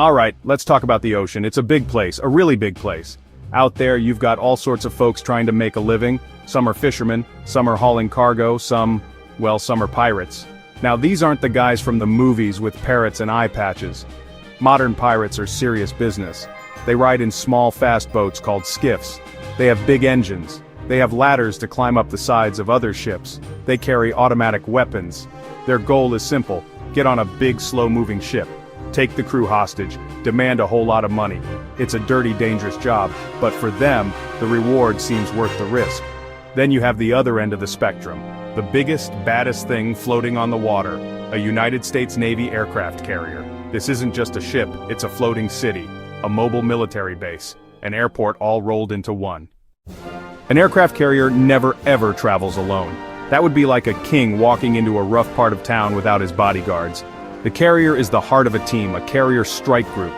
Alright, let's talk about the ocean. It's a big place, a really big place. Out there you've got all sorts of folks trying to make a living. Some are fishermen, some are hauling cargo, some are pirates. Now these aren't the guys from the movies with parrots and eye patches. Modern pirates are serious business. They ride in small fast boats called skiffs. They have big engines. They have ladders to climb up the sides of other ships. They carry automatic weapons. Their goal is simple: get on a big slow-moving ship, take the crew hostage, demand a whole lot of money. It's a dirty, dangerous job, but for them, the reward seems worth the risk. Then you have the other end of the spectrum. The biggest, baddest thing floating on the water, a United States Navy aircraft carrier. This isn't just a ship, it's a floating city, a mobile military base, an airport all rolled into one. An aircraft carrier never ever travels alone. That would be like a king walking into a rough part of town without his bodyguards. The carrier is the heart of a team, a carrier strike group.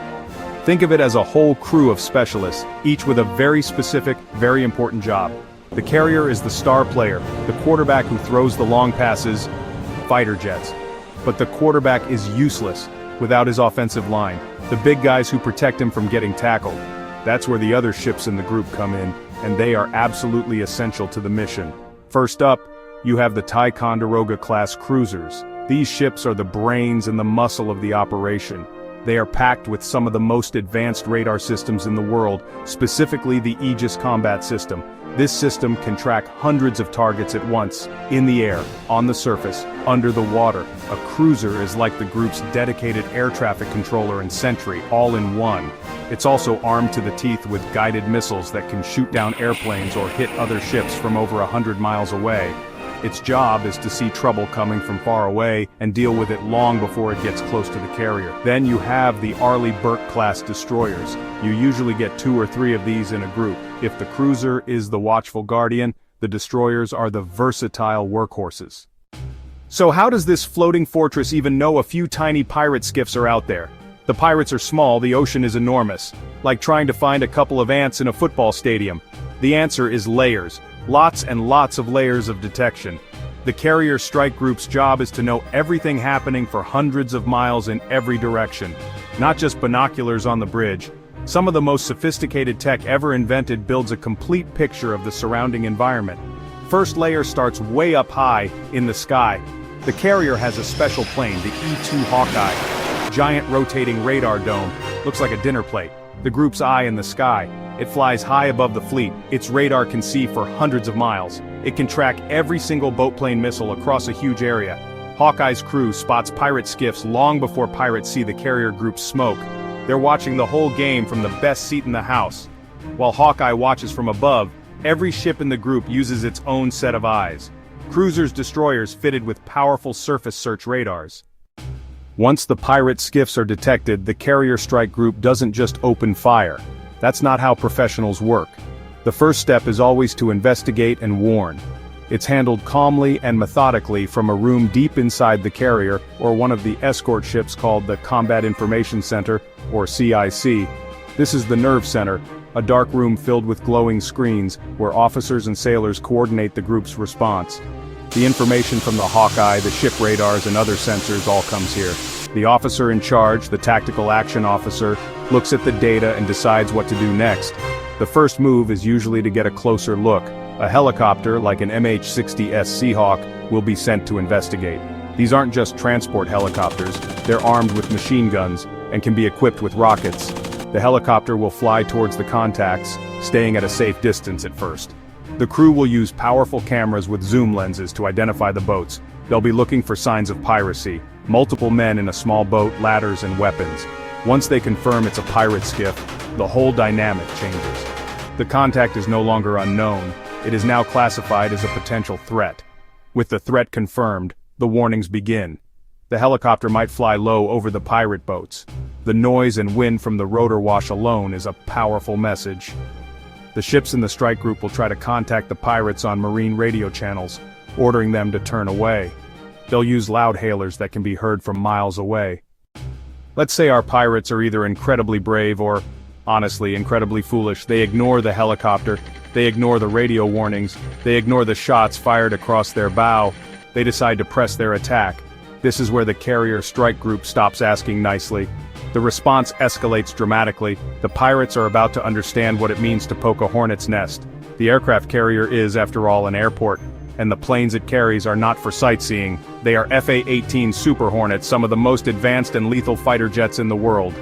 Think of it as a whole crew of specialists, each with a very specific, very important job. The carrier is the star player, the quarterback who throws the long passes, fighter jets. But the quarterback is useless without his offensive line, the big guys who protect him from getting tackled. That's where the other ships in the group come in, and they are absolutely essential to the mission. First up, you have the Ticonderoga-class cruisers. These ships are the brains and the muscle of the operation. They are packed with some of the most advanced radar systems in the world, specifically the Aegis combat system. This system can track hundreds of targets at once, in the air, on the surface, under the water. A cruiser is like the group's dedicated air traffic controller and sentry, all in one. It's also armed to the teeth with guided missiles that can shoot down airplanes or hit other ships from over 100 miles away. Its job is to see trouble coming from far away and deal with it long before it gets close to the carrier. Then you have the Arleigh Burke-class destroyers. You usually get 2 or 3 of these in a group. If the cruiser is the watchful guardian, the destroyers are the versatile workhorses. So how does this floating fortress even know a few tiny pirate skiffs are out there? The pirates are small, the ocean is enormous. Like trying to find a couple of ants in a football stadium. The answer is layers. Lots and lots of layers of detection. The carrier strike group's job is to know everything happening for hundreds of miles in every direction. Not just binoculars on the bridge. Some of the most sophisticated tech ever invented builds a complete picture of the surrounding environment. First layer starts way up high, in the sky. The carrier has a special plane, the E-2 Hawkeye. Giant rotating radar dome, looks like a dinner plate. The group's eye in the sky. It flies high above the fleet. Its radar can see for hundreds of miles. It can track every single boatplane missile across a huge area. Hawkeye's crew spots pirate skiffs long before pirates see the carrier group's smoke. They're watching the whole game from the best seat in the house. While Hawkeye watches from above, every ship in the group uses its own set of eyes. Cruisers, destroyers fitted with powerful surface search radars. Once the pirate skiffs are detected, the carrier strike group doesn't just open fire. That's not how professionals work. The first step is always to investigate and warn. It's handled calmly and methodically from a room deep inside the carrier or one of the escort ships called the Combat Information Center, or CIC. This is the nerve center, a dark room filled with glowing screens where officers and sailors coordinate the group's response. The information from the Hawkeye, the ship radars and other sensors all comes here. The officer in charge, the tactical action officer, looks at the data and decides what to do next. The first move is usually to get a closer look. A helicopter, like an MH-60S Seahawk, will be sent to investigate. These aren't just transport helicopters, they're armed with machine guns and can be equipped with rockets. The helicopter will fly towards the contacts, staying at a safe distance at first. The crew will use powerful cameras with zoom lenses to identify the boats. They'll be looking for signs of piracy, multiple men in a small boat, ladders and weapons. Once they confirm it's a pirate skiff, the whole dynamic changes. The contact is no longer unknown, it is now classified as a potential threat. With the threat confirmed, the warnings begin. The helicopter might fly low over the pirate boats. The noise and wind from the rotor wash alone is a powerful message. The ships in the strike group will try to contact the pirates on marine radio channels, ordering them to turn away. They'll use loud hailers that can be heard from miles away. Let's say our pirates are either incredibly brave or, honestly, incredibly foolish. They ignore the helicopter, they ignore the radio warnings, they ignore the shots fired across their bow. They decide to press their attack. This is where the carrier strike group stops asking nicely. The response escalates dramatically. The pirates are about to understand what it means to poke a hornet's nest. The aircraft carrier is, after all, an airport, and the planes it carries are not for sightseeing. They are FA-18 Super Hornets, some of the most advanced and lethal fighter jets in the world.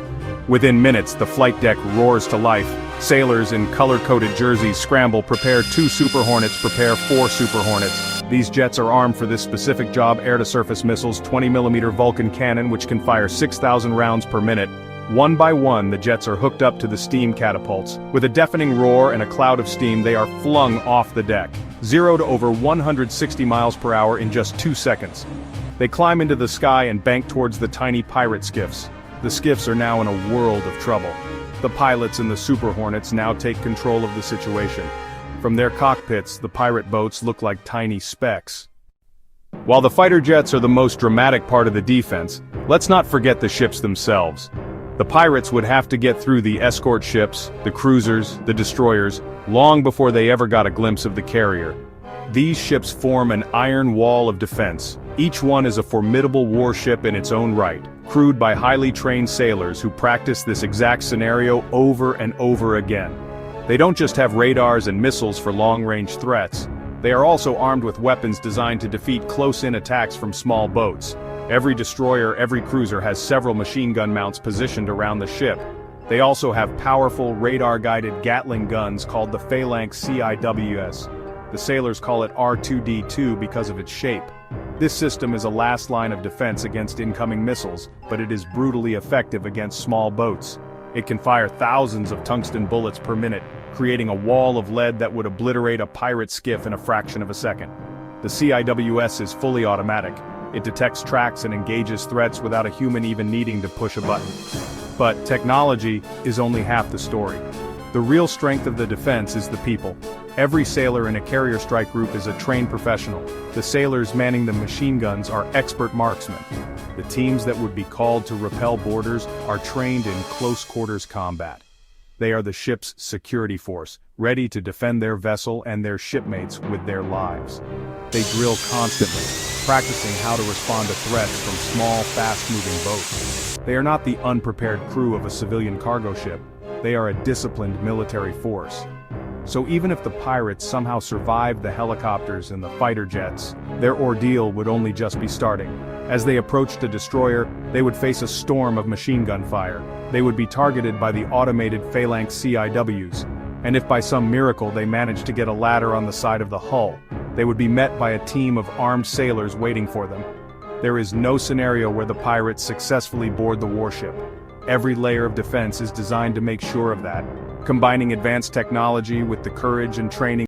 Within minutes, the flight deck roars to life. Sailors in color-coded jerseys scramble, prepare 2 Super Hornets, prepare 4 Super Hornets. These jets are armed for this specific job: air-to-surface missiles, 20mm Vulcan cannon which can fire 6,000 rounds per minute. One by one, the jets are hooked up to the steam catapults. With a deafening roar and a cloud of steam, they are flung off the deck. 0 to over 160 miles per hour in just 2 seconds. They climb into the sky and bank towards the tiny pirate skiffs. The skiffs are now in a world of trouble. The pilots in the Super Hornets now take control of the situation. From their cockpits, the pirate boats look like tiny specks. While the fighter jets are the most dramatic part of the defense, let's not forget the ships themselves. The pirates would have to get through the escort ships, the cruisers, the destroyers, long before they ever got a glimpse of the carrier. These ships form an iron wall of defense. Each one is a formidable warship in its own right, crewed by highly trained sailors who practice this exact scenario over and over again. They don't just have radars and missiles for long-range threats. They are also armed with weapons designed to defeat close-in attacks from small boats. Every destroyer, every cruiser has several machine gun mounts positioned around the ship. They also have powerful radar-guided Gatling guns called the Phalanx CIWS. The sailors call it R2D2 because of its shape. This system is a last line of defense against incoming missiles, but it is brutally effective against small boats. It can fire thousands of tungsten bullets per minute, creating a wall of lead that would obliterate a pirate skiff in a fraction of a second. The CIWS is fully automatic. It detects tracks and engages threats without a human even needing to push a button. But technology is only half the story. The real strength of the defense is the people. Every sailor in a carrier strike group is a trained professional. The sailors manning the machine guns are expert marksmen. The teams that would be called to repel boarders are trained in close-quarters combat. They are the ship's security force, ready to defend their vessel and their shipmates with their lives. They drill constantly, practicing how to respond to threats from small, fast-moving boats. They are not the unprepared crew of a civilian cargo ship. They are a disciplined military force. So even if the pirates somehow survived the helicopters and the fighter jets, their ordeal would only just be starting. As they approached a destroyer, they would face a storm of machine gun fire. They would be targeted by the automated Phalanx CIWs. And if by some miracle they managed to get a ladder on the side of the hull, they would be met by a team of armed sailors waiting for them. There is no scenario where the pirates successfully board the warship. Every layer of defense is designed to make sure of that, combining advanced technology with the courage and training